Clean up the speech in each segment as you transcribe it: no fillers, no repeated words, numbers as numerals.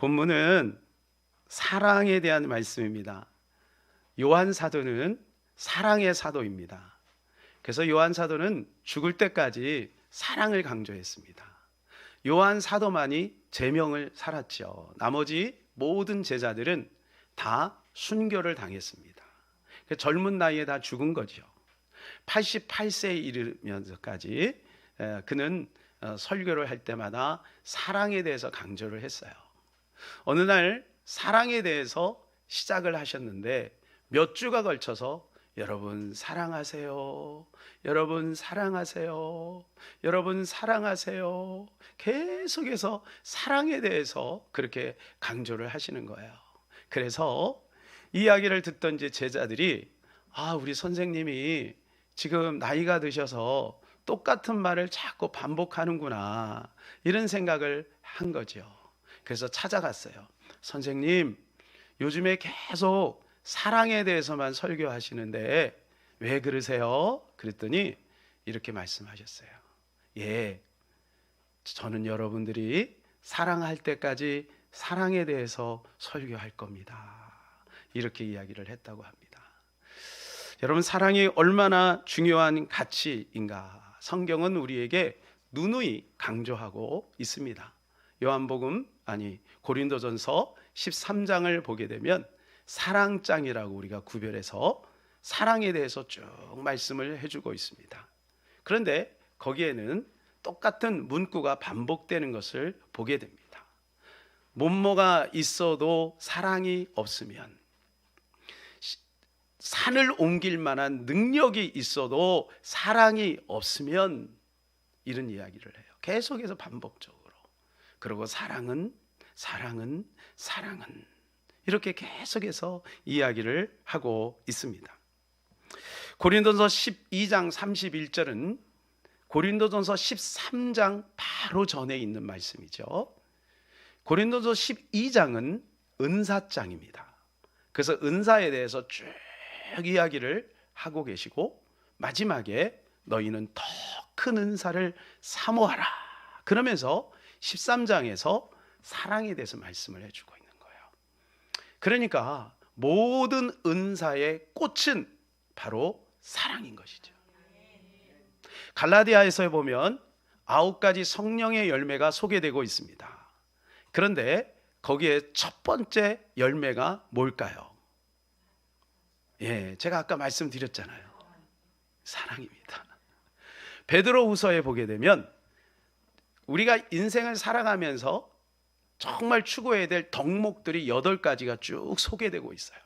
본문은 사랑에 대한 말씀입니다. 요한 사도는 사랑의 사도입니다. 그래서 요한 사도는 죽을 때까지 사랑을 강조했습니다. 요한 사도만이 제명을 살았죠. 나머지 모든 제자들은 다 순교를 당했습니다. 젊은 나이에 다 죽은 거죠. 88세에 이르면서까지 그는 설교를 할 때마다 사랑에 대해서 강조를 했어요. 어느 날 사랑에 대해서 시작을 하셨는데 몇 주가 걸쳐서 여러분 사랑하세요, 여러분 사랑하세요, 여러분 사랑하세요, 계속해서 사랑에 대해서 그렇게 강조를 하시는 거예요. 그래서 이 이야기를 듣던 이제 제자들이 우리 선생님이 지금 나이가 드셔서 똑같은 말을 자꾸 반복하는구나, 이런 생각을 한 거죠. 그래서 찾아갔어요. 선생님, 요즘에 계속 사랑에 대해서만 설교하시는데 왜 그러세요? 그랬더니 이렇게 말씀하셨어요. 예, 저는 여러분들이 사랑할 때까지 사랑에 대해서 설교할 겁니다. 이렇게 이야기를 했다고 합니다. 여러분, 사랑이 얼마나 중요한 가치인가 성경은 우리에게 누누이 강조하고 있습니다. 고린도전서 13장을 보게 되면 사랑장이라고 우리가 구별해서 사랑에 대해서 쭉 말씀을 해주고 있습니다. 그런데 거기에는 똑같은 문구가 반복되는 것을 보게 됩니다. 뭐뭐가 있어도 사랑이 없으면, 산을 옮길 만한 능력이 있어도 사랑이 없으면, 이런 이야기를 해요. 계속해서 반복적으로. 그리고 사랑은 이렇게 계속해서 이야기를 하고 있습니다. 고린도전서 12장 31절은 고린도전서 13장 바로 전에 있는 말씀이죠. 고린도전서 12장은 은사장입니다. 그래서 은사에 대해서 쭉 이야기를 하고 계시고, 마지막에 너희는 더 큰 은사를 사모하라 그러면서 13장에서 사랑에 대해서 말씀을 해주고 있는 거예요. 그러니까 모든 은사의 꽃은 바로 사랑인 것이죠. 갈라디아에서 보면 9가지 성령의 열매가 소개되고 있습니다. 그런데 거기에 첫 번째 열매가 뭘까요? 제가 아까 말씀드렸잖아요. 사랑입니다. 베드로후서에 보게 되면 우리가 인생을 살아가면서 정말 추구해야 될 덕목들이 8가지가 쭉 소개되고 있어요.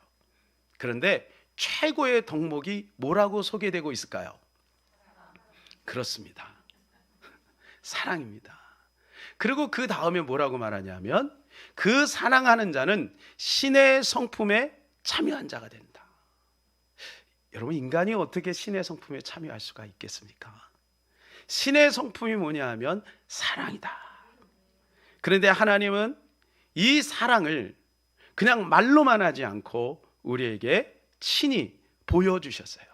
그런데 최고의 덕목이 뭐라고 소개되고 있을까요? 그렇습니다. 사랑입니다. 그리고 그 다음에 뭐라고 말하냐면, 그 사랑하는 자는 신의 성품에 참여한 자가 된다. 여러분, 인간이 어떻게 신의 성품에 참여할 수가 있겠습니까? 신의 성품이 뭐냐 하면 사랑이다. 그런데 하나님은 이 사랑을 그냥 말로만 하지 않고 우리에게 친히 보여주셨어요.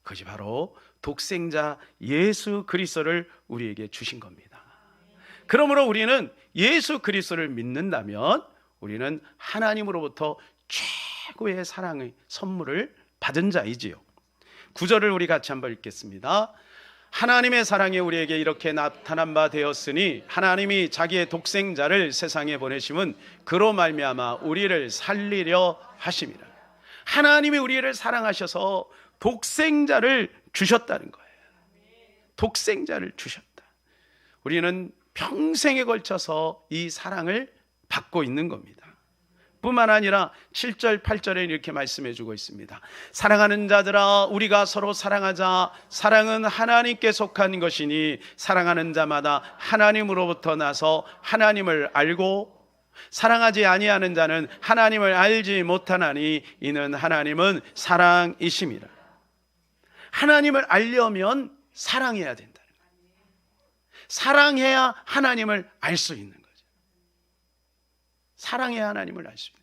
그것이 바로 독생자 예수 그리스도를 우리에게 주신 겁니다. 그러므로 우리는 예수 그리스도를 믿는다면 우리는 하나님으로부터 최고의 사랑의 선물을 받은 자이지요. 9절을 우리 같이 한번 읽겠습니다. 하나님의 사랑이 우리에게 이렇게 나타난 바 되었으니 하나님이 자기의 독생자를 세상에 보내심은 그로 말미암아 우리를 살리려 하심이라. 하나님이 우리를 사랑하셔서 독생자를 주셨다는 거예요. 독생자를 주셨다. 우리는 평생에 걸쳐서 이 사랑을 받고 있는 겁니다. 뿐만 아니라 7절 8절에 이렇게 말씀해 주고 있습니다. 사랑하는 자들아, 우리가 서로 사랑하자. 사랑은 하나님께 속한 것이니 사랑하는 자마다 하나님으로부터 나서 하나님을 알고, 사랑하지 아니하는 자는 하나님을 알지 못하나니 이는 하나님은 사랑이심이라. 하나님을 알려면 사랑해야 된다는 거예요. 사랑해야 하나님을 알 수 있는 거예요. 사랑해야 하나님을 알 수 있는 거예요.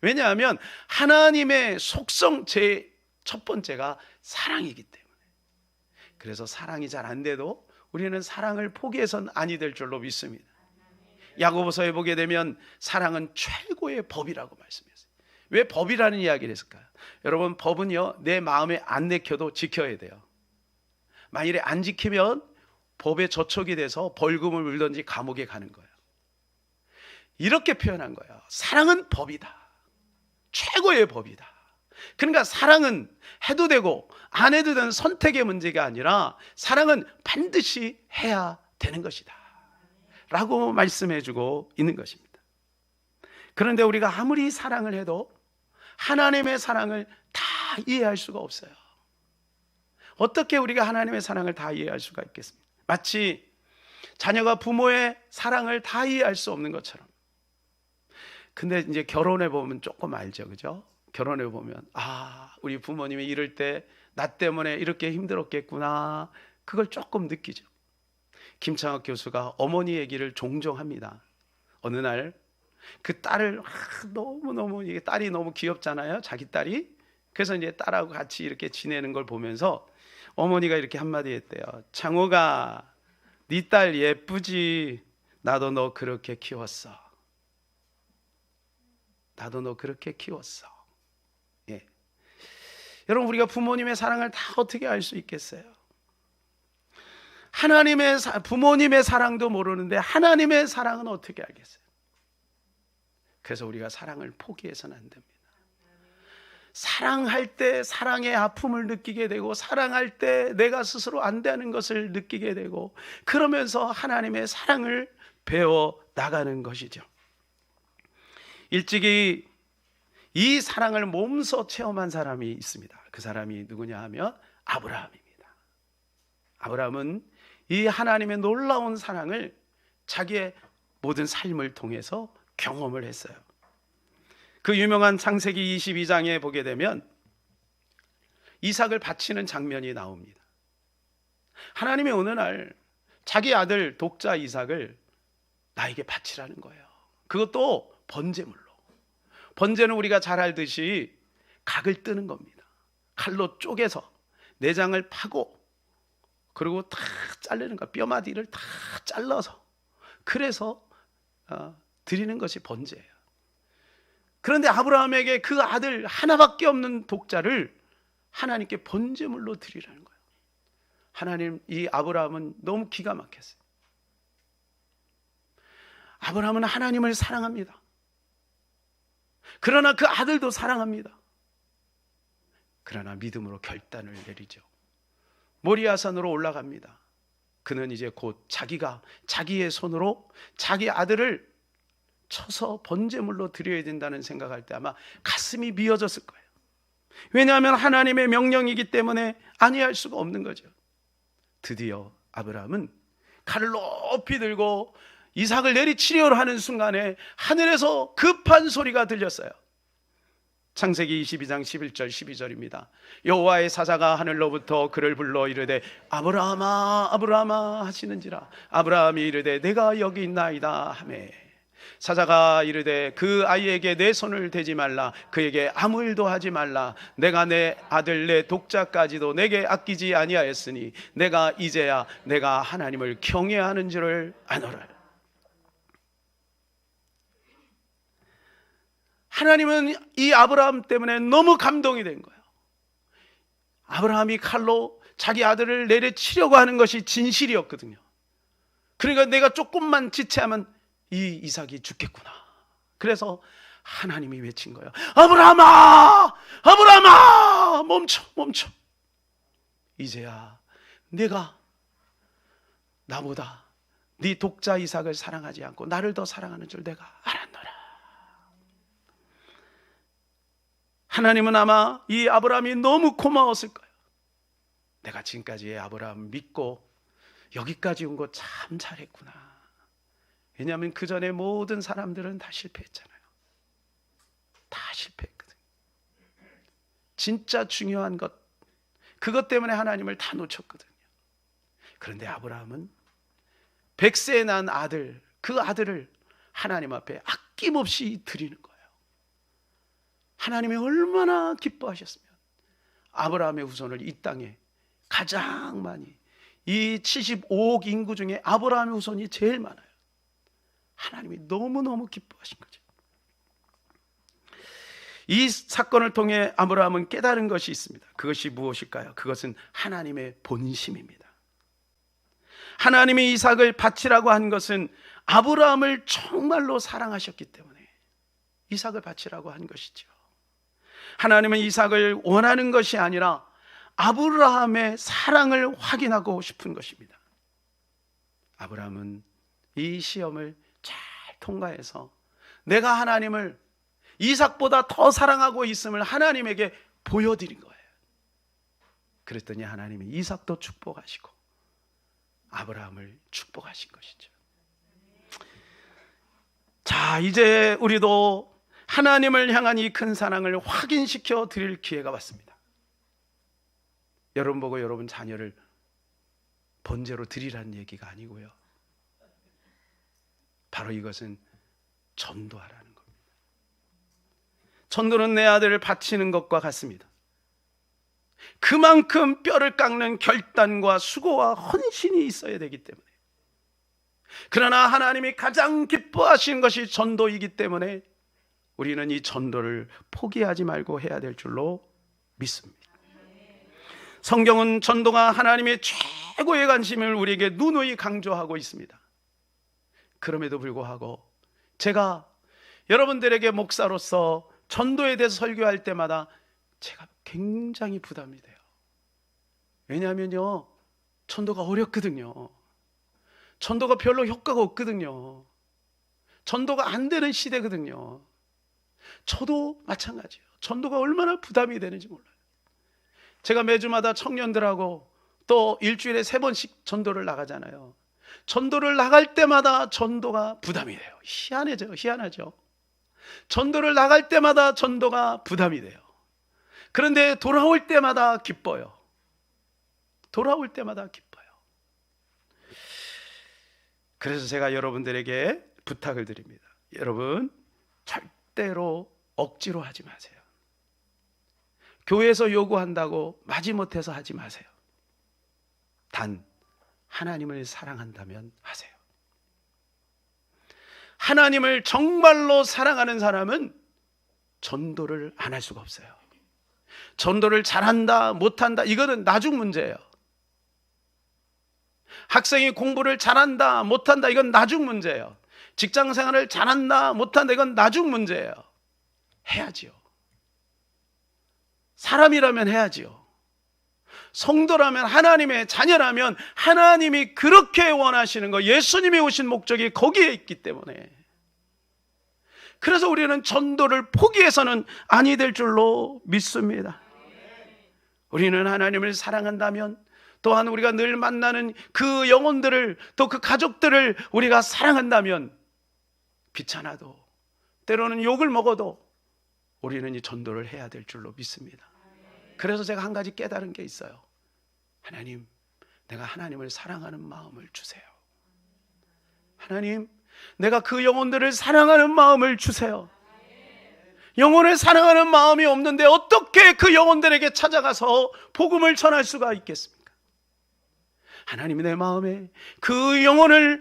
왜냐하면 하나님의 속성 제 첫 번째가 사랑이기 때문에. 그래서 사랑이 잘 안 돼도 우리는 사랑을 포기해서는 아니 될 줄로 믿습니다. 야고보서에 보게 되면 사랑은 최고의 법이라고 말씀했어요. 왜 법이라는 이야기를 했을까요? 여러분, 법은요, 내 마음에 안 내켜도 지켜야 돼요. 만일에 안 지키면 법에 저촉이 돼서 벌금을 물든지 감옥에 가는 거예요. 이렇게 표현한 거예요. 사랑은 법이다. 최고의 법이다. 그러니까 사랑은 해도 되고 안 해도 되는 선택의 문제가 아니라 사랑은 반드시 해야 되는 것이다 라고 말씀해 주고 있는 것입니다. 그런데 우리가 아무리 사랑을 해도 하나님의 사랑을 다 이해할 수가 없어요. 어떻게 우리가 하나님의 사랑을 다 이해할 수가 있겠습니까? 마치 자녀가 부모의 사랑을 다 이해할 수 없는 것처럼. 근데 이제 결혼해 보면 조금 알죠, 그죠? 결혼해 보면 우리 부모님이 이럴 때 나 때문에 이렇게 힘들었겠구나, 그걸 조금 느끼죠. 김창학 교수가 어머니 얘기를 종종 합니다. 어느 날 그 딸을 너무너무, 이게 딸이 너무 귀엽잖아요, 자기 딸이. 그래서 이제 딸하고 같이 이렇게 지내는 걸 보면서 어머니가 이렇게 한마디 했대요. 창호가, 네 딸 예쁘지? 나도 너 그렇게 키웠어. 나도 너 그렇게 키웠어. 예. 여러분, 우리가 부모님의 사랑을 다 어떻게 알 수 있겠어요? 부모님의 사랑도 모르는데 하나님의 사랑은 어떻게 알겠어요? 그래서 우리가 사랑을 포기해서는 안 됩니다. 사랑할 때 사랑의 아픔을 느끼게 되고, 사랑할 때 내가 스스로 안 되는 것을 느끼게 되고, 그러면서 하나님의 사랑을 배워 나가는 것이죠. 일찍이 이 사랑을 몸소 체험한 사람이 있습니다. 그 사람이 누구냐 하면 아브라함입니다. 아브라함은 이 하나님의 놀라운 사랑을 자기의 모든 삶을 통해서 경험을 했어요. 그 유명한 창세기 22장에 보게 되면 이삭을 바치는 장면이 나옵니다. 하나님이 어느 날 자기 아들 독자 이삭을 나에게 바치라는 거예요. 그것도 번제물로. 번제는 우리가 잘 알듯이 각을 뜨는 겁니다. 칼로 쪼개서 내장을 파고, 그리고 다 자르는 거, 뼈마디를 다 잘라서, 그래서 드리는 것이 번제예요. 그런데 아브라함에게 그 아들 하나밖에 없는 독자를 하나님께 번제물로 드리라는 거예요. 하나님, 이 아브라함은 너무 기가 막혔어요. 아브라함은 하나님을 사랑합니다. 그러나 그 아들도 사랑합니다. 그러나 믿음으로 결단을 내리죠. 모리아산으로 올라갑니다. 그는 이제 곧 자기의 손으로 자기 아들을 쳐서 번제물로 드려야 된다는 생각할 때 아마 가슴이 미어졌을 거예요. 왜냐하면 하나님의 명령이기 때문에 아니할 수가 없는 거죠. 드디어 아브라함은 칼을 높이 들고 이삭을 내리치려 하는 순간에 하늘에서 급한 소리가 들렸어요. 창세기 22장 11절 12절입니다. 여호와의 사자가 하늘로부터 그를 불러 이르되 아브라함아 아브라함아 하시는지라. 아브라함이 이르되 내가 여기 있나이다 하매, 사자가 이르되 그 아이에게 내 손을 대지 말라, 그에게 아무 일도 하지 말라. 내가 내 아들 내 독자까지도 내게 아끼지 아니하였으니 내가 이제야 내가 하나님을 경외하는 줄을 아노라. 하나님은 이 아브라함 때문에 너무 감동이 된 거예요. 아브라함이 칼로 자기 아들을 내려치려고 하는 것이 진실이었거든요. 그러니까 내가 조금만 지체하면 이 이삭이 죽겠구나. 그래서 하나님이 외친 거예요. 아브라함아 아브라함아 멈춰. 이제야 내가 나보다 네 독자 이삭을 사랑하지 않고 나를 더 사랑하는 줄 내가 알았노라. 하나님은 아마 이 아브라함이 너무 고마웠을 거예요. 내가 지금까지 아브라함 믿고 여기까지 온 거 참 잘했구나. 왜냐하면 그 전에 모든 사람들은 다 실패했잖아요. 다 실패했거든요. 진짜 중요한 것, 그것 때문에 하나님을 다 놓쳤거든요. 그런데 아브라함은 100세에 난 아들, 그 아들을 하나님 앞에 아낌없이 드리는 거예요. 하나님이 얼마나 기뻐하셨으면 아브라함의 후손을 이 땅에 가장 많이, 이 75억 인구 중에 아브라함의 후손이 제일 많아요. 하나님이 너무너무 기뻐하신 거죠. 이 사건을 통해 아브라함은 깨달은 것이 있습니다. 그것이 무엇일까요? 그것은 하나님의 본심입니다. 하나님이 이삭을 바치라고 한 것은 아브라함을 정말로 사랑하셨기 때문에 이삭을 바치라고 한 것이죠. 하나님은 이삭을 원하는 것이 아니라 아브라함의 사랑을 확인하고 싶은 것입니다. 아브라함은 이 시험을 잘 통과해서 내가 하나님을 이삭보다 더 사랑하고 있음을 하나님에게 보여드린 거예요. 그랬더니 하나님이 이삭도 축복하시고 아브라함을 축복하신 것이죠. 자, 이제 우리도 하나님을 향한 이 큰 사랑을 확인시켜 드릴 기회가 왔습니다. 여러분 보고 여러분 자녀를 번제로 드리라는 얘기가 아니고요. 바로 이것은 전도하라는 겁니다. 전도는 내 아들을 바치는 것과 같습니다. 그만큼 뼈를 깎는 결단과 수고와 헌신이 있어야 되기 때문에, 그러나 하나님이 가장 기뻐하시는 것이 전도이기 때문에 우리는 이 전도를 포기하지 말고 해야 될 줄로 믿습니다. 성경은 전도가 하나님의 최고의 관심을 우리에게 누누이 강조하고 있습니다. 그럼에도 불구하고 제가 여러분들에게 목사로서 전도에 대해서 설교할 때마다 제가 굉장히 부담이 돼요. 왜냐하면요, 전도가 어렵거든요. 전도가 별로 효과가 없거든요. 전도가 안 되는 시대거든요. 저도 마찬가지예요. 전도가 얼마나 부담이 되는지 몰라요. 제가 매주마다 청년들하고 또 일주일에 3번씩 전도를 나가잖아요. 전도를 나갈 때마다 전도가 부담이 돼요. 희한하죠. 전도를 나갈 때마다 전도가 부담이 돼요. 그런데 돌아올 때마다 기뻐요. 돌아올 때마다 기뻐요. 그래서 제가 여러분들에게 부탁을 드립니다. 여러분, 절대로 억지로 하지 마세요. 교회에서 요구한다고 마지못해서 하지 마세요. 단 하나님을 사랑한다면 하세요. 하나님을 정말로 사랑하는 사람은 전도를 안 할 수가 없어요. 전도를 잘한다 못한다 이거는 나중 문제예요. 학생이 공부를 잘한다 못한다 이건 나중 문제예요. 직장생활을 잘한다 못한다 이건 나중 문제예요. 해야지요. 사람이라면 해야지요. 성도라면, 하나님의 자녀라면 하나님이 그렇게 원하시는 거, 예수님이 오신 목적이 거기에 있기 때문에, 그래서 우리는 전도를 포기해서는 아니 될 줄로 믿습니다. 우리는 하나님을 사랑한다면, 또한 우리가 늘 만나는 그 영혼들을, 또 그 가족들을 우리가 사랑한다면 귀찮아도, 때로는 욕을 먹어도 우리는 이 전도를 해야 될 줄로 믿습니다. 그래서 제가 한 가지 깨달은 게 있어요. 하나님, 내가 하나님을 사랑하는 마음을 주세요. 하나님, 내가 그 영혼들을 사랑하는 마음을 주세요. 영혼을 사랑하는 마음이 없는데 어떻게 그 영혼들에게 찾아가서 복음을 전할 수가 있겠습니까? 하나님이 내 마음에 그 영혼을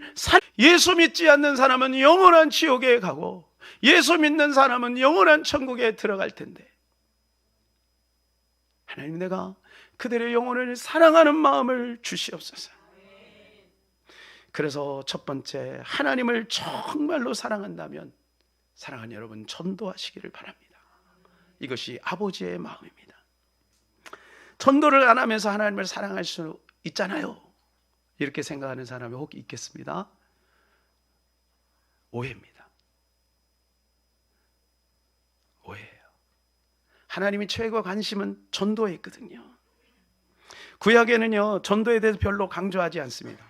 예수 믿지 않는 사람은 영원한 지옥에 가고 예수 믿는 사람은 영원한 천국에 들어갈 텐데, 하나님, 내가 그들의 영혼을 사랑하는 마음을 주시옵소서. 그래서 첫 번째, 하나님을 정말로 사랑한다면 사랑하는 여러분, 전도하시기를 바랍니다. 이것이 아버지의 마음입니다. 전도를 안 하면서 하나님을 사랑할 수 있잖아요, 이렇게 생각하는 사람이 혹 있겠습니다. 오해입니다. 오해예요. 하나님이 최고 관심은 전도에 있거든요. 구약에는요, 전도에 대해서 별로 강조하지 않습니다.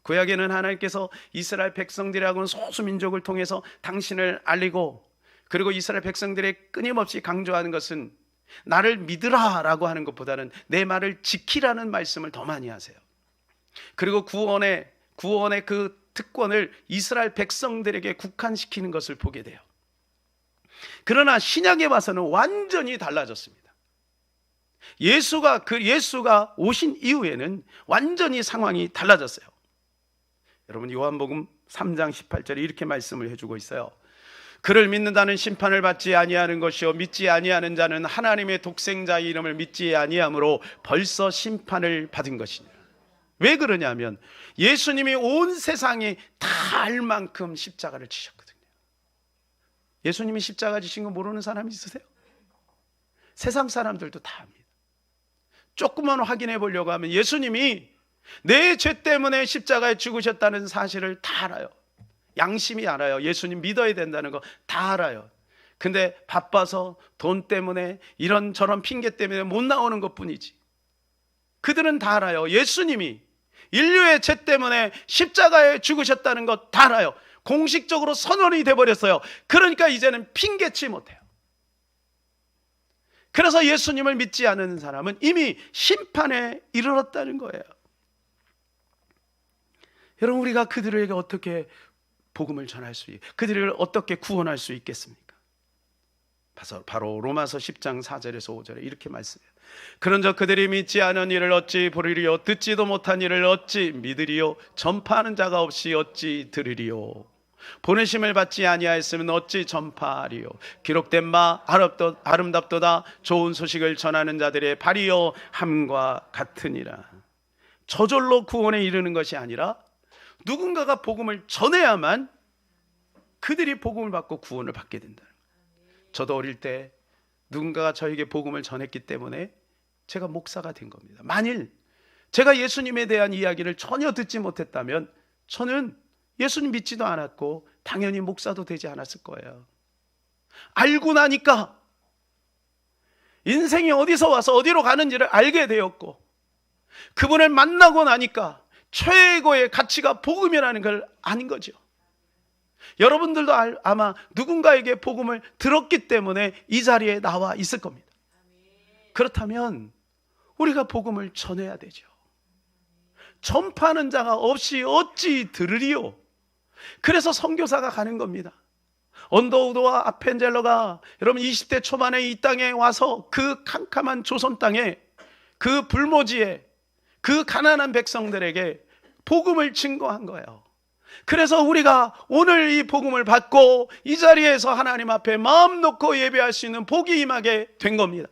구약에는 하나님께서 이스라엘 백성들하고는 소수민족을 통해서 당신을 알리고, 그리고 이스라엘 백성들의 끊임없이 강조하는 것은 나를 믿으라 라고 하는 것보다는 내 말을 지키라는 말씀을 더 많이 하세요. 그리고 구원의 그 특권을 이스라엘 백성들에게 국한시키는 것을 보게 돼요. 그러나 신약에 와서는 완전히 달라졌습니다. 예수가 오신 이후에는 완전히 상황이 달라졌어요. 여러분 요한복음 3장 18절에 이렇게 말씀을 해주고 있어요. 그를 믿는다는 심판을 받지 아니하는 것이요 믿지 아니하는 자는 하나님의 독생자의 이름을 믿지 아니하므로 벌써 심판을 받은 것이니라. 왜 그러냐면 예수님이 온 세상이 다 알 만큼 십자가를 지셨거든요. 예수님이 십자가 지신 거 모르는 사람 있으세요? 세상 사람들도 다 압니다. 조금만 확인해 보려고 하면 예수님이 내 죄 때문에 십자가에 죽으셨다는 사실을 다 알아요. 양심이 알아요. 예수님 믿어야 된다는 거 다 알아요. 근데 바빠서 돈 때문에 이런저런 핑계 때문에 못 나오는 것뿐이지. 그들은 다 알아요. 예수님이 인류의 죄 때문에 십자가에 죽으셨다는 거 다 알아요. 공식적으로 선언이 돼버렸어요. 그러니까 이제는 핑계치 못해요. 그래서 예수님을 믿지 않는 사람은 이미 심판에 이르렀다는 거예요. 여러분, 우리가 그들에게 어떻게 복음을 전할 수 그들을 어떻게 구원할 수 있겠습니까? 바로 로마서 10장 4절에서 5절에 이렇게 말씀해요. 그런즉 그들이 믿지 않은 일을 어찌 보리리요 듣지도 못한 일을 어찌 믿으리요 전파하는 자가 없이 어찌 들으리요 보내심을 받지 아니하였으면 어찌 전파하리요 기록된 바 아름답도다 좋은 소식을 전하는 자들의 발이요 함과 같으니라. 저절로 구원에 이르는 것이 아니라 누군가가 복음을 전해야만 그들이 복음을 받고 구원을 받게 된다. 저도 어릴 때 누군가가 저에게 복음을 전했기 때문에 제가 목사가 된 겁니다. 만일 제가 예수님에 대한 이야기를 전혀 듣지 못했다면 저는 예수님 믿지도 않았고 당연히 목사도 되지 않았을 거예요. 알고 나니까 인생이 어디서 와서 어디로 가는지를 알게 되었고 그분을 만나고 나니까 최고의 가치가 복음이라는 걸 아는 거죠. 여러분들도 아마 누군가에게 복음을 들었기 때문에 이 자리에 나와 있을 겁니다. 그렇다면 우리가 복음을 전해야 되죠. 전파하는 자가 없이 어찌 들으리요. 그래서 선교사가 가는 겁니다. 언더우드와 아펜젤러가 여러분 20대 초반에 이 땅에 와서 그 캄캄한 조선 땅에 그 불모지에 그 가난한 백성들에게 복음을 증거한 거예요. 그래서 우리가 오늘 이 복음을 받고 이 자리에서 하나님 앞에 마음 놓고 예배할 수 있는 복이 임하게 된 겁니다.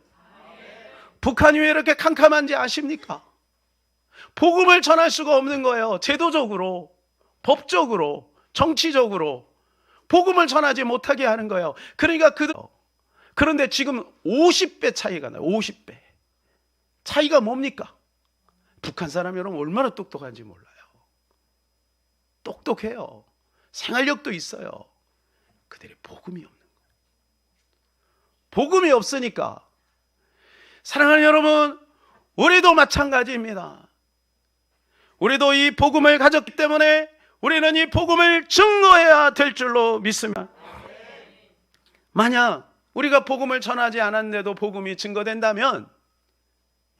북한이 왜 이렇게 캄캄한지 아십니까? 복음을 전할 수가 없는 거예요. 제도적으로, 법적으로, 정치적으로 복음을 전하지 못하게 하는 거예요. 그러니까 그런데 지금 50배 차이가 나요. 50배. 차이가 뭡니까? 북한 사람 여러분 얼마나 똑똑한지 몰라요. 똑똑해요. 생활력도 있어요. 그들이 복음이 없는 거예요. 복음이 없으니까 사랑하는 여러분, 우리도 마찬가지입니다. 우리도 이 복음을 가졌기 때문에 우리는 이 복음을 증거해야 될 줄로 믿습니다. 만약 우리가 복음을 전하지 않았는데도 복음이 증거된다면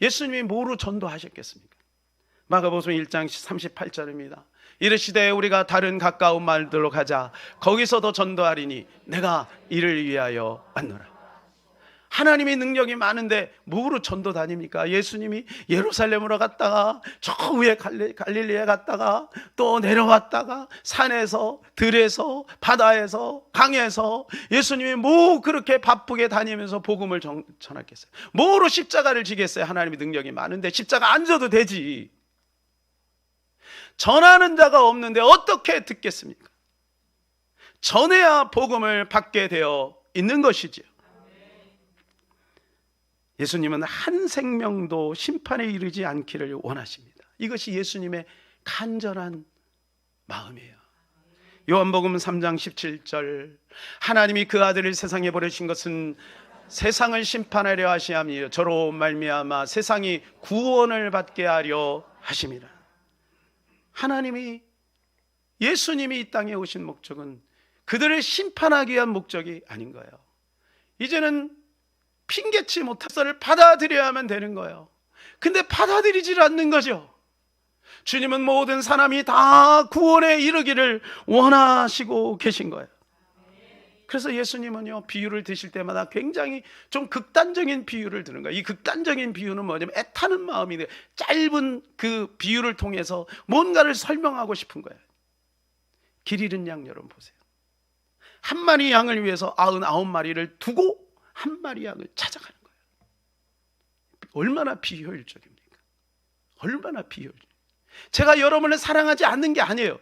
예수님이 뭐로 전도하셨겠습니까? 마가복음 1장 38절입니다. 이르시되 우리가 다른 가까운 말들로 가자. 거기서도 전도하리니 내가 이를 위하여 왔노라. 하나님의 능력이 많은데 뭐로 전도 다닙니까? 예수님이 예루살렘으로 갔다가 저 위에 갈릴리에 갔다가 또 내려왔다가 산에서 들에서 바다에서 강에서 예수님이 뭐 그렇게 바쁘게 다니면서 복음을 전하겠어요? 뭐로 십자가를 지겠어요? 하나님의 능력이 많은데 십자가 안 져도 되지. 전하는 자가 없는데 어떻게 듣겠습니까? 전해야 복음을 받게 되어 있는 것이지요. 예수님은 한 생명도 심판에 이르지 않기를 원하십니다. 이것이 예수님의 간절한 마음이에요. 요한복음 3장 17절 하나님이 그 아들을 세상에 보내신 것은 세상을 심판하려 하시함이요 저로 말미암아 세상이 구원을 받게 하려 하심이라. 하나님이 예수님이 이 땅에 오신 목적은 그들을 심판하기 위한 목적이 아닌 거예요. 이제는 핑계치 못한 것을 받아들여야만 되는 거예요. 근데 받아들이질 않는 거죠. 주님은 모든 사람이 다 구원에 이르기를 원하시고 계신 거예요. 그래서 예수님은요, 비유를 드실 때마다 굉장히 좀 극단적인 비유를 드는 거예요. 이 극단적인 비유는 뭐냐면 애타는 마음인데 짧은 그 비유를 통해서 뭔가를 설명하고 싶은 거예요. 길 잃은 양 여러분 보세요. 한 마리 양을 위해서 99마리를 두고 한 마리 양을 찾아가는 거예요. 얼마나 비효율적입니까? 얼마나 비효율적. 제가 여러분을 사랑하지 않는 게 아니에요.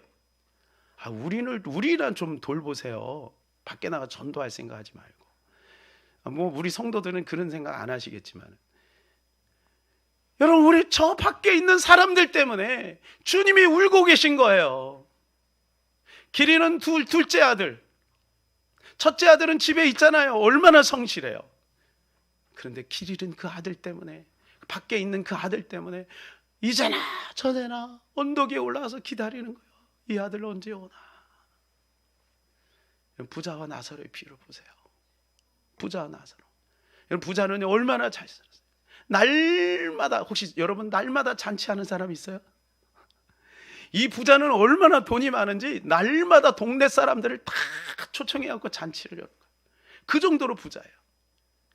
우리랑 좀 돌보세요. 밖에 나가 전도할 생각하지 말고. 우리 성도들은 그런 생각 안 하시겠지만, 여러분, 우리 저 밖에 있는 사람들 때문에 주님이 울고 계신 거예요. 기리는 둘째 아들, 첫째 아들은 집에 있잖아요. 얼마나 성실해요. 그런데 길 잃은 그 아들 때문에, 밖에 있는 그 아들 때문에 이제나 저제나 언덕 위에 올라가서 기다리는 거예요. 이 아들 언제 오나. 부자와 나사로의 비유를 보세요. 부자와 나사로. 여러분, 부자는 얼마나 잘 살았어요. 날마다, 혹시 여러분 날마다 잔치하는 사람 있어요? 이 부자는 얼마나 돈이 많은지 날마다 동네 사람들을 다 초청해갖고 잔치를 여는 거예요. 그 정도로 부자예요.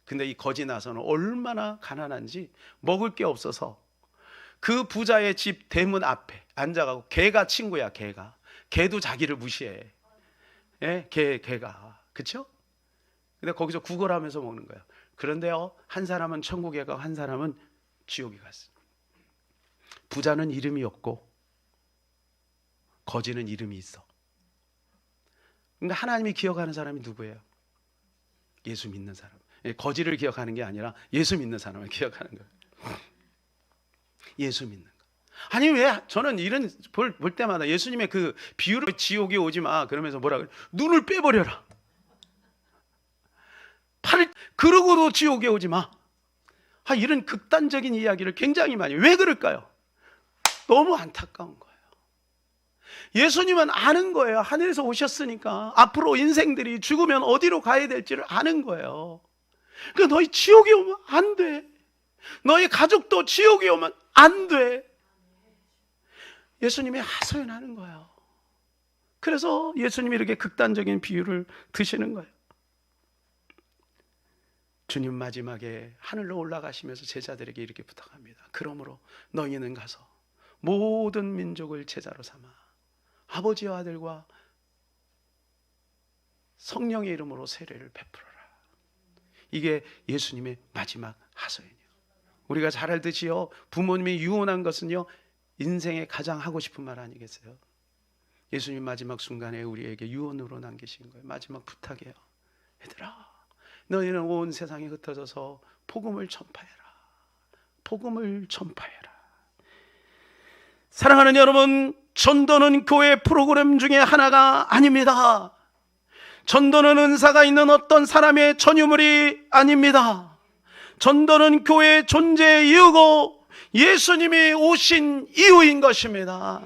근데 이 거지 나서는 얼마나 가난한지 먹을 게 없어서 그 부자의 집 대문 앞에 앉아가고, 개가 친구야. 개도 자기를 무시해. 예? 개가, 그쵸? 근데 거기서 구걸하면서 먹는 거예요. 그런데요, 한 사람은 천국에 가고 한 사람은 지옥에 갔어요. 부자는 이름이 없고 거지는 이름이 있어. 그러니까 하나님이 기억하는 사람이 누구예요? 예수 믿는 사람. 거지를 기억하는 게 아니라 예수 믿는 사람을 기억하는 거예요. 예수 믿는 거. 아니, 왜 저는 이런 볼 때마다 예수님의 그 비유를, 지옥에 오지 마 그러면서 뭐라 그래? 눈을 빼버려라. 팔을, 그러고도 지옥에 오지 마. 이런 극단적인 이야기를 굉장히 많이. 왜 그럴까요? 너무 안타까운 거예요. 예수님은 아는 거예요. 하늘에서 오셨으니까 앞으로 인생들이 죽으면 어디로 가야 될지를 아는 거예요. 그러니까 너희 지옥에 오면 안 돼. 너희 가족도 지옥에 오면 안 돼. 예수님이 하소연하는 거예요. 그래서 예수님이 이렇게 극단적인 비유를 드시는 거예요. 주님 마지막에 하늘로 올라가시면서 제자들에게 이렇게 부탁합니다. 그러므로 너희는 가서 모든 민족을 제자로 삼아 아버지와 아들과 성령의 이름으로 세례를 베풀어라. 이게 예수님의 마지막 하소연이에요. 우리가 잘 알듯이요, 부모님이 유언한 것은요, 인생에 가장 하고 싶은 말 아니겠어요? 예수님 마지막 순간에 우리에게 유언으로 남기신 거예요. 마지막 부탁이에요. 얘들아, 너희는 온 세상에 흩어져서 복음을 전파해라. 복음을 전파해라. 사랑하는 여러분, 전도는 교회 프로그램 중에 하나가 아닙니다. 전도는 은사가 있는 어떤 사람의 전유물이 아닙니다. 전도는 교회의 존재의 이유고 예수님이 오신 이유인 것입니다.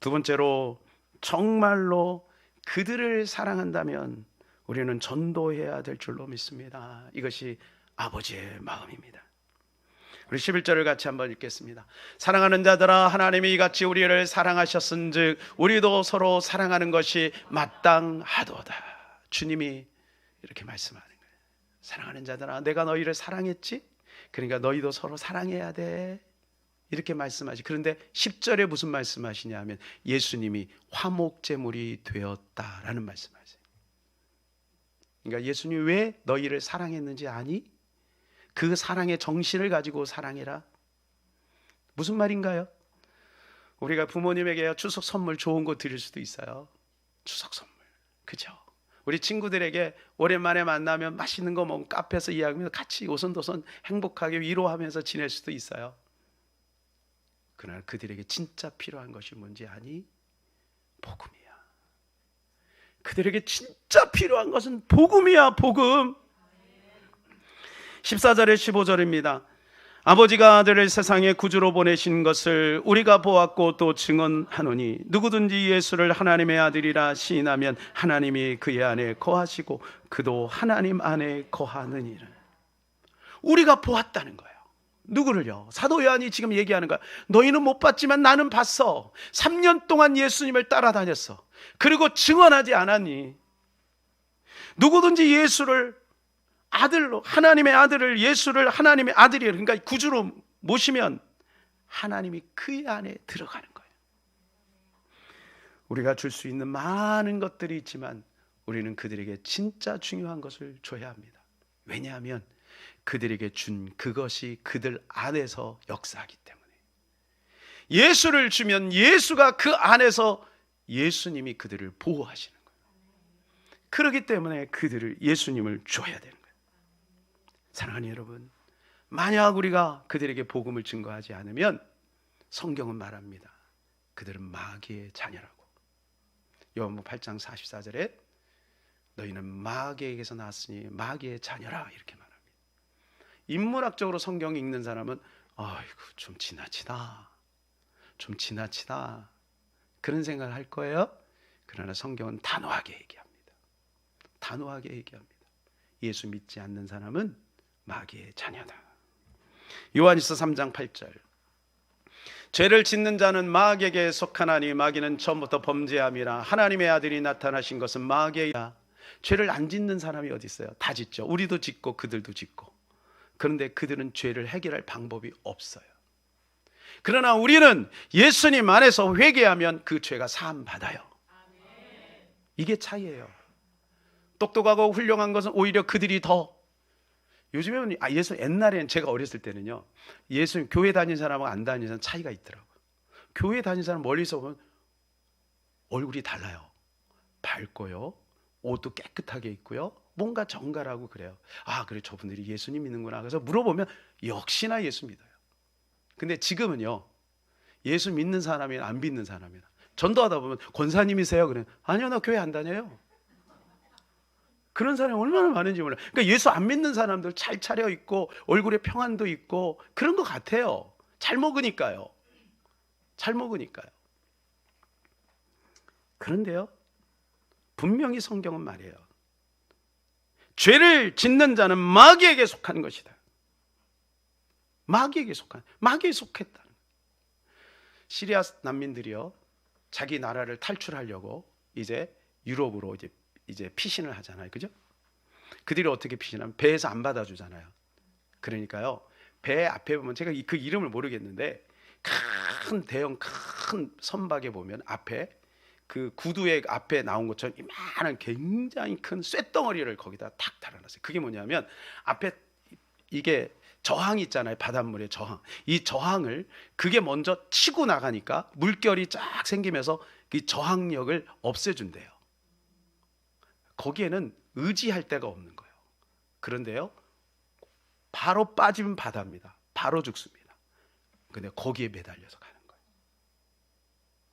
두 번째로, 정말로 그들을 사랑한다면 우리는 전도해야 될 줄로 믿습니다. 이것이 아버지의 마음입니다. 우리 11절을 같이 한번 읽겠습니다. 사랑하는 자들아, 하나님이 이같이 우리를 사랑하셨은즉 우리도 서로 사랑하는 것이 마땅하도다. 주님이 이렇게 말씀하는 거예요. 사랑하는 자들아, 내가 너희를 사랑했지? 그러니까 너희도 서로 사랑해야 돼. 이렇게 말씀하시. 그런데 10절에 무슨 말씀하시냐 하면 예수님이 화목제물이 되었다라는 말씀하세요. 그러니까 예수님이 왜 너희를 사랑했는지 아니? 그 사랑의 정신을 가지고 사랑해라. 무슨 말인가요? 우리가 부모님에게 추석 선물 좋은 거 드릴 수도 있어요. 추석 선물, 그죠? 우리 친구들에게 오랜만에 만나면 맛있는 거 먹으면 카페에서 이야기하면서 같이 오손도손 행복하게 위로하면서 지낼 수도 있어요. 그러나 그들에게 진짜 필요한 것이 뭔지 아니? 복음이야. 그들에게 진짜 필요한 것은 복음이야. 복음. 14절에 15절입니다. 아버지가 아들을 세상에 구주로 보내신 것을 우리가 보았고 또 증언하노니 누구든지 예수를 하나님의 아들이라 시인하면 하나님이 그의 안에 거하시고 그도 하나님 안에 거하느니라. 우리가 보았다는 거예요. 누구를요? 사도 요한이 지금 얘기하는 거야. 너희는 못 봤지만 나는 봤어. 3년 동안 예수님을 따라다녔어. 그리고 증언하지 않았니? 누구든지 예수를 아들로, 하나님의 아들을, 예수를 하나님의 아들이, 그러니까 구주로 모시면 하나님이 그의 안에 들어가는 거예요. 우리가 줄 수 있는 많은 것들이 있지만 우리는 그들에게 진짜 중요한 것을 줘야 합니다. 왜냐하면 그들에게 준 그것이 그들 안에서 역사하기 때문에. 예수를 주면 예수가 그 안에서 예수님이 그들을 보호하시는 거예요. 그렇기 때문에 그들을 예수님을 줘야 되는 거예요. 사랑하는 여러분, 만약 우리가 그들에게 복음을 증거하지 않으면 성경은 말합니다. 그들은 마귀의 자녀라고. 요한복음 8장 44절에 너희는 마귀에게서 났으니 마귀의 자녀라 이렇게 말합니다. 인문학적으로 성경 읽는 사람은 아이고 좀 지나치다, 좀 지나치다 그런 생각을 할 거예요. 그러나 성경은 단호하게 얘기합니다. 단호하게 얘기합니다. 예수 믿지 않는 사람은 마귀의 자녀다. 요한일서 3장 8절 죄를 짓는 자는 마귀에게 속하나니 마귀는 처음부터 범죄함이라 하나님의 아들이 나타나신 것은 마귀야. 죄를 안 짓는 사람이 어디 있어요? 다 짓죠. 우리도 짓고 그들도 짓고. 그런데 그들은 죄를 해결할 방법이 없어요. 그러나 우리는 예수님 안에서 회개하면 그 죄가 사함 받아요. 이게 차이예요. 똑똑하고 훌륭한 것은 오히려 그들이 더. 요즘에는 옛날에는 제가 어렸을 때는요, 예수님 교회 다니는 사람하고 안 다니는 사람 차이가 있더라고요. 교회 다니는 사람 멀리서 보면 얼굴이 달라요. 밝고요, 옷도 깨끗하게 입고요, 뭔가 정갈하고 그래요. 아, 그래 저분들이 예수님 믿는구나. 그래서 물어보면 역시나 예수 믿어요. 근데 지금은요, 예수 믿는 사람이나 안 믿는 사람이나 전도하다 보면 권사님이세요? 그래. 아니요, 나 교회 안 다녀요. 그런 사람이 얼마나 많은지 몰라요. 그러니까 예수 안 믿는 사람들 잘 차려입고 얼굴에 평안도 있고 그런 것 같아요. 잘 먹으니까요. 잘 먹으니까요. 그런데요, 분명히 성경은 말이에요. 죄를 짓는 자는 마귀에게 속한 것이다. 마귀에게 속했다는. 시리아 난민들이요, 자기 나라를 탈출하려고 이제 유럽으로 이제 피신을 하잖아요. 그죠? 그들이 어떻게 피신하면 배에서 안 받아주잖아요. 그러니까요, 배 앞에 보면 제가 그 이름을 모르겠는데 대형 큰 선박에 보면 앞에 그 구두의 앞에 나온 것처럼 이만한 굉장히 큰 쇳덩어리를 거기다 탁 달아놨어요. 그게 뭐냐면 앞에 이게 저항이 있잖아요. 바닷물의 저항. 이 저항을 그게 먼저 치고 나가니까 물결이 쫙 생기면서 그 저항력을 없애준대요. 거기에는 의지할 데가 없는 거예요. 그런데요, 바로 빠지면 바다입니다. 바로 죽습니다. 근데 거기에 매달려서 가는 거예요.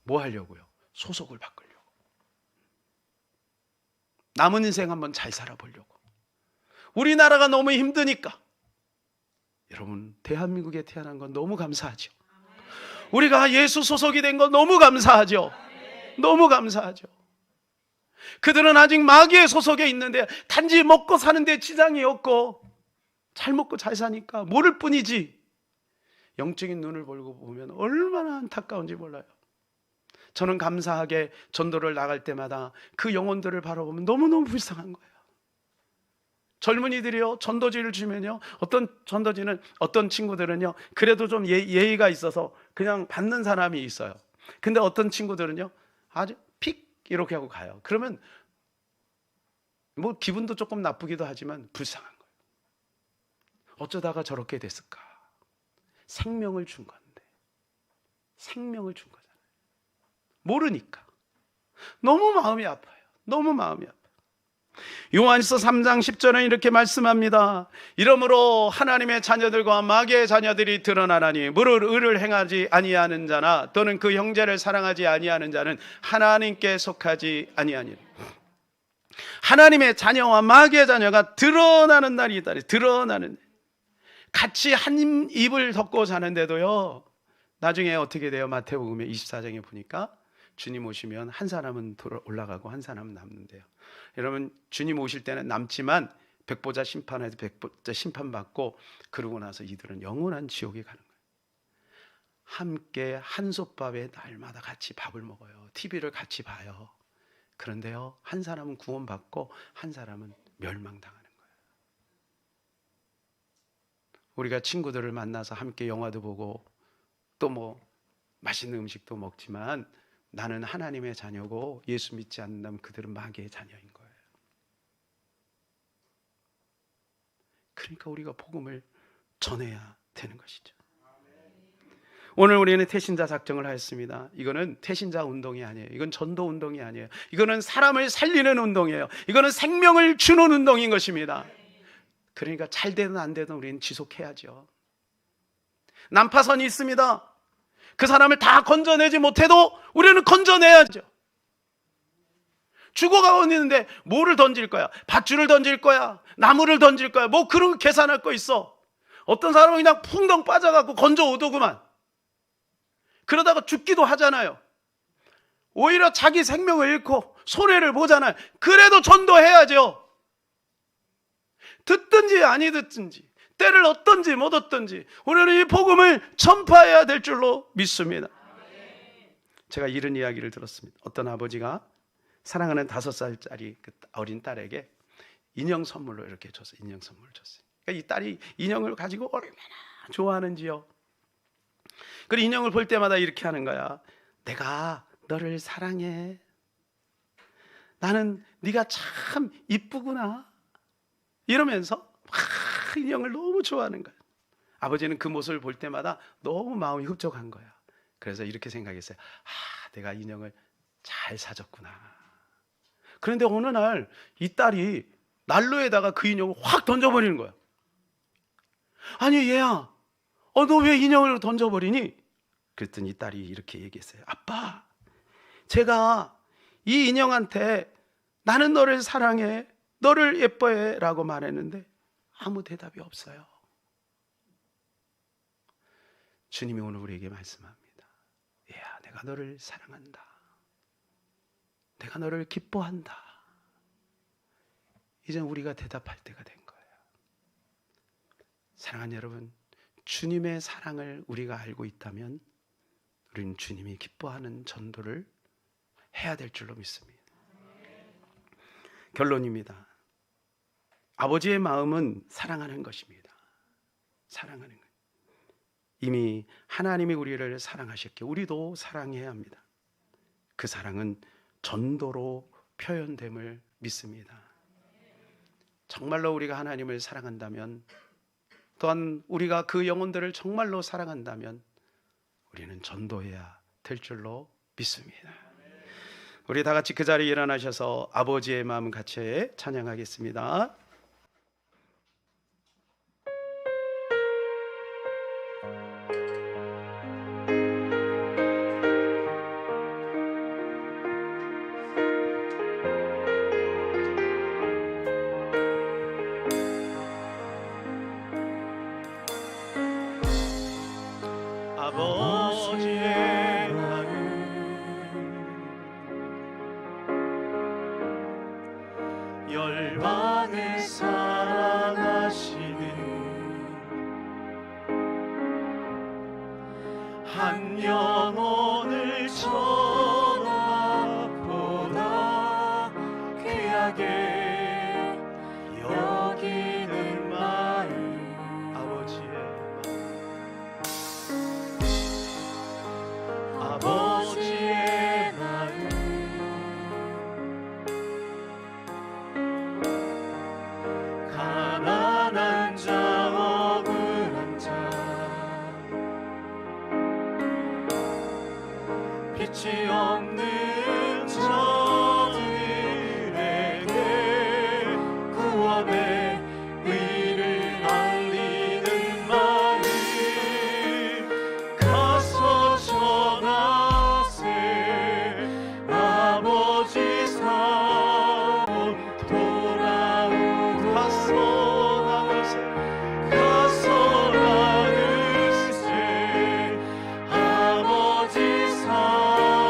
뭐 하려고요? 소속을 바꾸려고. 남은 인생 한번 잘 살아보려고. 우리나라가 너무 힘드니까. 여러분, 대한민국에 태어난 건 너무 감사하죠. 우리가 예수 소속이 된 건 너무 감사하죠. 너무 감사하죠. 그들은 아직 마귀의 소속에 있는데 단지 먹고 사는데 지장이 없고 잘 먹고 잘 사니까 모를 뿐이지, 영적인 눈을 벌고 보면 얼마나 안타까운지 몰라요. 저는 감사하게 전도를 나갈 때마다 그 영혼들을 바라보면 너무너무 불쌍한 거예요. 젊은이들이요, 전도지를 주면요, 어떤 전도지는, 어떤 친구들은요 그래도 좀 예의가 있어서 그냥 받는 사람이 있어요. 근데 어떤 친구들은요 아주 픽 이렇게 하고 가요. 그러면 뭐 기분도 조금 나쁘기도 하지만 불쌍한 거예요. 어쩌다가 저렇게 됐을까? 생명을 준 건데, 생명을 준 거잖아요. 모르니까 너무 마음이 아파요. 너무 마음이 아파요. 요한일서 3장 10절에 이렇게 말씀합니다. 이러므로 하나님의 자녀들과 마귀의 자녀들이 드러나나니 무릇 의를 행하지 아니하는 자나 또는 그 형제를 사랑하지 아니하는 자는 하나님께 속하지 아니하니라. 하나님의 자녀와 마귀의 자녀가 드러나는 날이 있다. 드러나는, 같이 한 입을 덮고 사는데도요, 나중에 어떻게 돼요? 마태복음 24장에 보니까 주님 오시면 한 사람은 올라가고 한 사람은 남는데요. 여러분, 주님 오실 때는 남지만 백보자 심판에서 백보자 심판받고 그러고 나서 이들은 영원한 지옥에 가는 거예요. 함께 한솥밥에 날마다 같이 밥을 먹어요. TV를 같이 봐요. 그런데요, 한 사람은 구원받고 한 사람은 멸망당하는 거예요. 우리가 친구들을 만나서 함께 영화도 보고 또 뭐 맛있는 음식도 먹지만 나는 하나님의 자녀고 예수 믿지 않는다면 그들은 마귀의 자녀인 거예요. 그러니까 우리가 복음을 전해야 되는 것이죠. 오늘 우리는 태신자 작정을 하였습니다. 이거는 태신자 운동이 아니에요. 이건 전도 운동이 아니에요. 이거는 사람을 살리는 운동이에요. 이거는 생명을 주는 운동인 것입니다. 그러니까 잘 되든 안 되든 우리는 지속해야죠. 난파선이 있습니다. 그 사람을 다 건져내지 못해도 우리는 건져내야죠. 죽어가고 있는데 뭐를 던질 거야? 밧줄을 던질 거야? 나무를 던질 거야? 뭐 그런 계산할 거 있어? 어떤 사람은 그냥 풍덩 빠져갖고 건져오더구만. 그러다가 죽기도 하잖아요. 오히려 자기 생명을 잃고 손해를 보잖아요. 그래도 전도해야죠. 듣든지 아니 듣든지, 때를 얻든지 못 얻든지 우리는 이 복음을 전파해야 될 줄로 믿습니다. 제가 이런 이야기를 들었습니다. 어떤 아버지가 사랑하는 5살짜리 그 어린 딸에게 인형 선물로 이렇게 줬어요. 인형 선물을 줬어요. 그러니까 이 딸이 인형을 가지고 얼마나 좋아하는지요. 그리고 인형을 볼 때마다 이렇게 하는 거야. 내가 너를 사랑해. 나는 네가 참 이쁘구나. 이러면서 막 인형을 너무 좋아하는 거야. 아버지는 그 모습을 볼 때마다 너무 마음이 흡족한 거야. 그래서 이렇게 생각했어요. 내가 인형을 잘 사줬구나. 그런데 어느 날 이 딸이 난로에다가 그 인형을 확 던져버리는 거야. 아니 얘야, 너 왜 인형을 던져버리니? 그랬더니 이 딸이 이렇게 얘기했어요. 아빠, 제가 이 인형한테 나는 너를 사랑해, 너를 예뻐해 라고 말했는데 아무 대답이 없어요. 주님이 오늘 우리에게 말씀합니다. 얘야, 내가 너를 사랑한다. 내가 너를 기뻐한다. 이제 우리가 대답할 때가 된 거예요. 사랑하는 여러분, 주님의 사랑을 우리가 알고 있다면 우리는 주님이 기뻐하는 전도를 해야 될 줄로 믿습니다. 결론입니다. 아버지의 마음은 사랑하는 것입니다. 사랑하는 것. 이미 하나님이 우리를 사랑하셨기에 우리도 사랑해야 합니다. 그 사랑은 전도로 표현됨을 믿습니다. 정말로 우리가 하나님을 사랑한다면, 또한 우리가 그 영혼들을 정말로 사랑한다면 우리는 전도해야 될 줄로 믿습니다. 우리 다 같이 그 자리에 일어나셔서 아버지의 마음 같이 찬양하겠습니다. 아버지의 마음 열방을 사랑하시는 한 영혼을 천하보다 귀하게 여기는 마음. 아버지의 마음 가난한 자 억울한 자 빛이 없는 자들에게 구원의 의를 알리는 마음 가서 전하세. 아버지 사랑 돌아오고 가서 나누세. 가서 나누세. 아버지 사랑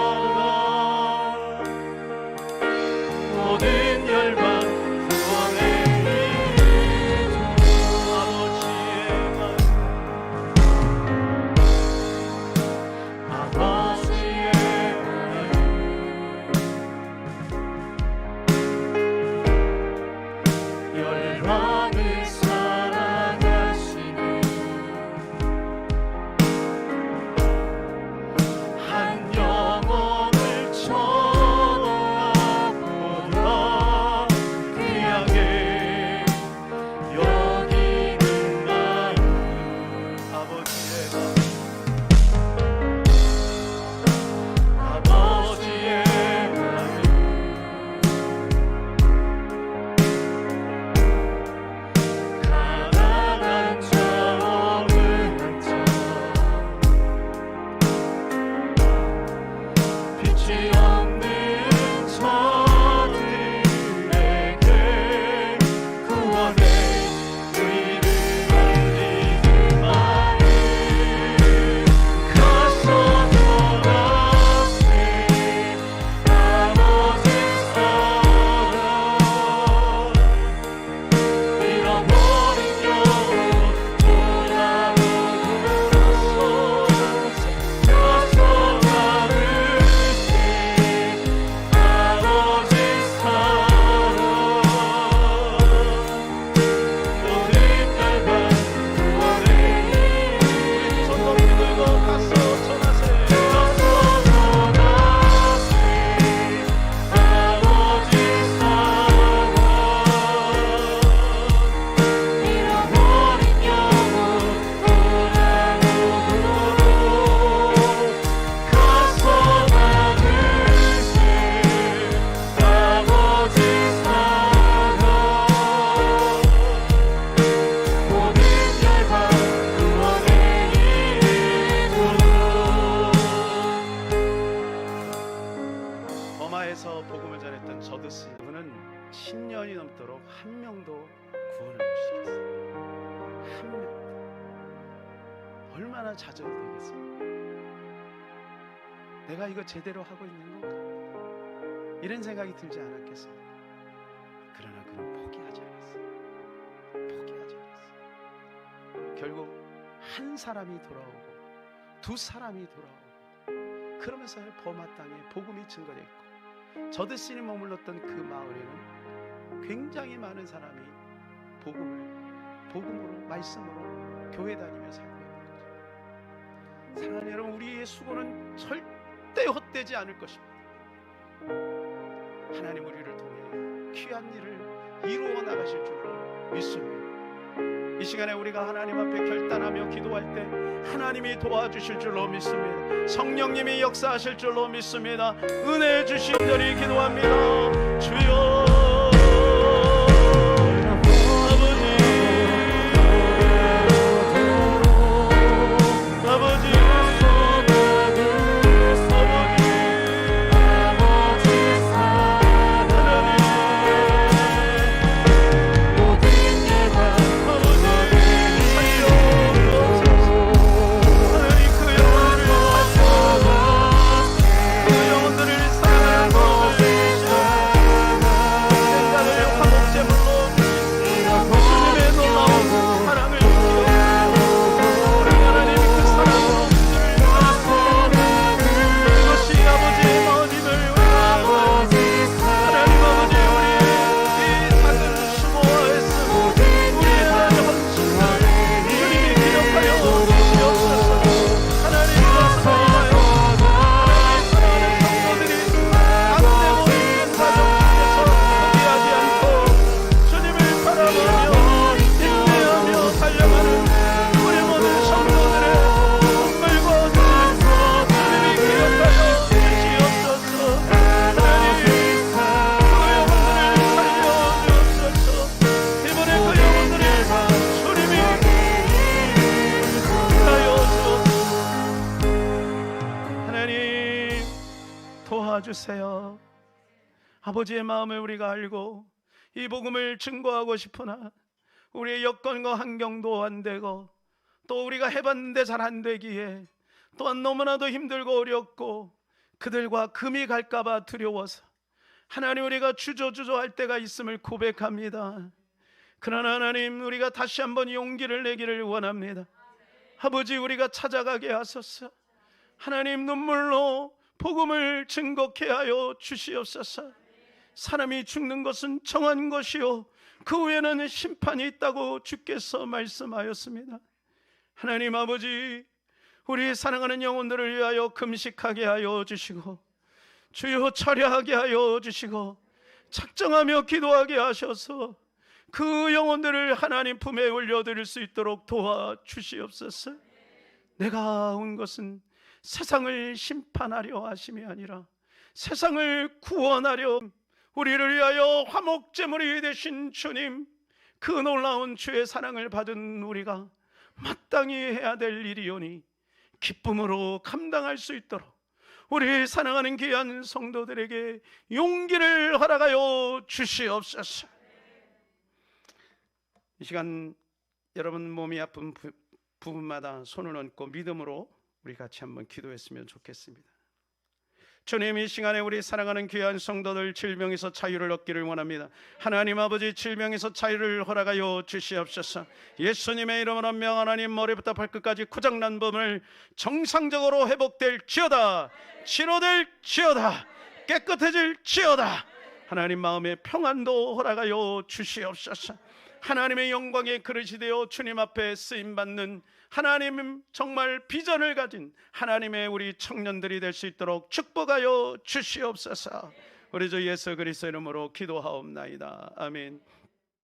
버마에서 복음을 전했던 저드스, 그분은 10년이 넘도록 한 명도 구원을 못 시켰어요. 한 명도. 얼마나 좌절이 되겠습니까? 내가 이거 제대로 하고 있는 건가? 이런 생각이 들지 않았겠습니까? 그러나 그는 포기하지 않았어요. 포기하지 않았어요. 결국 한 사람이 돌아오고 두 사람이 돌아오고, 그러면서 버마 땅에 복음이 증거됐고, 저드슨이 머물렀던 그 마을에는 굉장히 많은 사람이 복음으로, 말씀으로 교회 다니며 살고 있는 거죠. 사랑하는 여러분, 우리의 수고는 절대 헛되지 않을 것입니다. 하나님 우리를 통해 귀한 일을 이루어 나가실 줄로 믿습니다. 이 시간에 우리가 하나님 앞에 결단하며 기도할 때 하나님이 도와주실 줄로 믿습니다. 성령님이 역사하실 줄로 믿습니다. 은혜 주신 자리 기도합니다. 주여, 도와주세요. 아버지의 마음을 우리가 알고 이 복음을 증거하고 싶으나 우리의 여건과 환경도 안 되고, 또 우리가 해봤는데 잘 안 되기에 또한 너무나도 힘들고 어렵고 그들과 금이 갈까봐 두려워서 하나님 우리가 주저할 때가 있음을 고백합니다. 그러나 하나님, 우리가 다시 한번 용기를 내기를 원합니다. 아버지, 우리가 찾아가게 하소서. 하나님, 눈물로 복음을 증거케 하여 주시옵소서. 사람이 죽는 것은 정한 것이요 그 후에는 심판이 있다고 주께서 말씀하였습니다. 하나님 아버지, 우리 사랑하는 영혼들을 위하여 금식하게 하여 주시고, 주여 철야하게 하여 주시고, 작정하며 기도하게 하셔서 그 영혼들을 하나님 품에 올려드릴 수 있도록 도와주시옵소서. 내가 온 것은 세상을 심판하려 하심이 아니라 세상을 구원하려, 우리를 위하여 화목제물이 되신 주님, 그 놀라운 주의 사랑을 받은 우리가 마땅히 해야 될 일이오니 기쁨으로 감당할 수 있도록 우리 사랑하는 귀한 성도들에게 용기를 허락하여 주시옵소서. 이 시간 여러분 몸이 아픈 부분마다 손을 얹고 믿음으로 우리 같이 한번 기도했으면 좋겠습니다. 주님, 이 시간에 우리 사랑하는 귀한 성도들 질병에서 자유를 얻기를 원합니다. 하나님 아버지, 질병에서 자유를 허락하여 주시옵소서. 예수님의 이름으로 명하나님, 머리부터 발끝까지 고장난 부분을 정상적으로 회복될지어다, 치료될지어다, 깨끗해질지어다. 하나님 마음의 평안도 허락하여 주시옵소서. 하나님의 영광의 그릇이 되어 주님 앞에 쓰임받는 하나님 정말 비전을 가진 하나님의 우리 청년들이 될 수 있도록 축복하여 주시옵소서. 우리 주 예수 그리스도 이름으로 기도하옵나이다. 아멘.